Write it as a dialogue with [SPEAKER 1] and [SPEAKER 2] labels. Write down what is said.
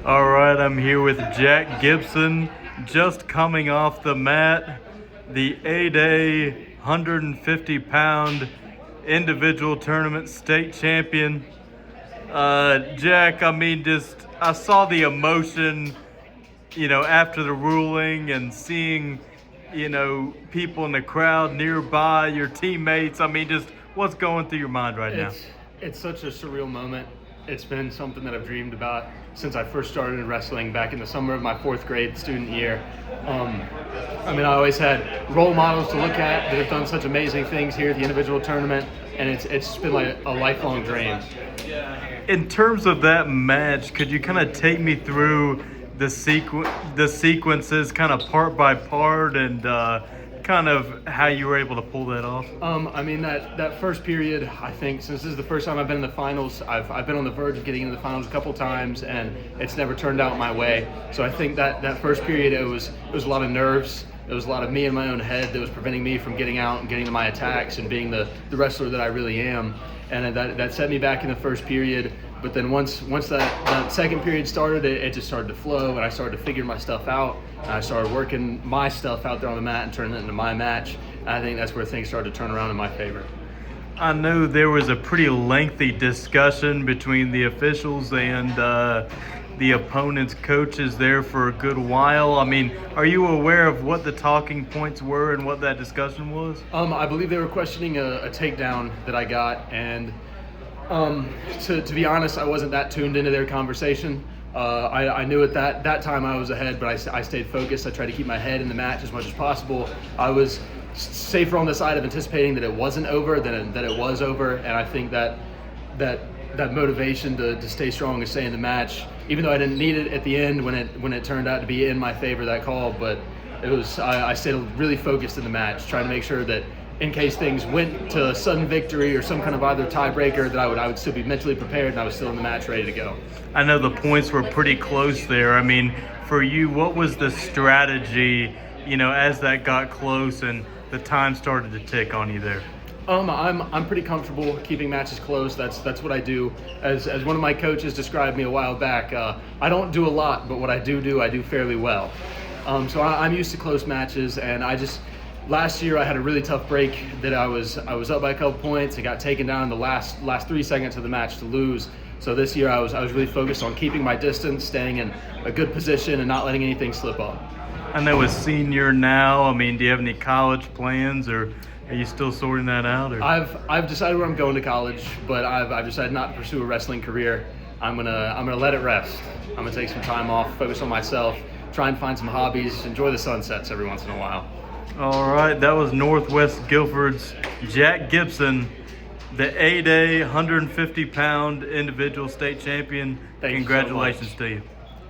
[SPEAKER 1] All right, I'm here with Jack Gibson, just coming off the mat, the A-Day 150-pound individual tournament state champion. Jack, I saw the emotion, after the ruling and seeing, people in the crowd nearby, your teammates. Just what's going through your mind right now?
[SPEAKER 2] It's such a surreal moment. It's been something that I've dreamed about since I first started in wrestling back in the summer of my fourth grade student year. I always had role models to look at that have done such amazing things here at the individual tournament, and it's been like a lifelong dream.
[SPEAKER 1] In terms of that match, could you kind of take me through the sequences, kind of part by part, and kind of how you were able to pull that off?
[SPEAKER 2] That first period, I think, since this is the first time I've been in the finals, I've been on the verge of getting into the finals a couple times, and it's never turned out my way. So I think that first period, it was a lot of nerves. It was a lot of me in my own head that was preventing me from getting out and getting to my attacks and being the wrestler that I really am. And that set me back in the first period. But then once that second period started, it just started to flow, and I started to figure my stuff out. And I started working my stuff out there on the mat and turning it into my match. And I think that's where things started to turn around in my favor.
[SPEAKER 1] I know there was a pretty lengthy discussion between the officials and the opponent's coaches there for a good while. Are you aware of what the talking points were and what that discussion was?
[SPEAKER 2] I believe they were questioning a takedown that I got, and to be honest, I wasn't that tuned into their conversation. I knew at that time I was ahead, but I stayed focused. I tried to keep my head in the match as much as possible. I was safer on the side of anticipating that it wasn't over than that it was over, and I think that motivation to stay strong and stay in the match, even though I didn't need it at the end when it turned out to be in my favor, that call, but I stayed really focused in the match, trying to make sure that in case things went to a sudden victory or some kind of either tiebreaker, that I would still be mentally prepared and I was still in the match ready to go.
[SPEAKER 1] I know the points were pretty close there. For you, what was the strategy, as that got close and the time started to tick on you there?
[SPEAKER 2] I'm pretty comfortable keeping matches close. That's what I do. As one of my coaches described me a while back, I don't do a lot, but what I do fairly well. So I'm used to close matches, and last year I had a really tough break that I was up by a couple points and got taken down in the last 3 seconds of the match to lose. So this year I was really focused on keeping my distance, staying in a good position, and not letting anything slip up.
[SPEAKER 1] I know a senior now. Do you have any college plans, or are you still sorting that out? Or?
[SPEAKER 2] I've decided where I'm going to college, but I've decided not to pursue a wrestling career. I'm gonna let it rest. I'm gonna take some time off, focus on myself, try and find some hobbies, enjoy the sunsets every once in a while.
[SPEAKER 1] All right, that was Northwest Guilford's Jack Gibson, the A-Day 150-pound individual state champion.
[SPEAKER 2] Thank you so much.
[SPEAKER 1] Congratulations to you.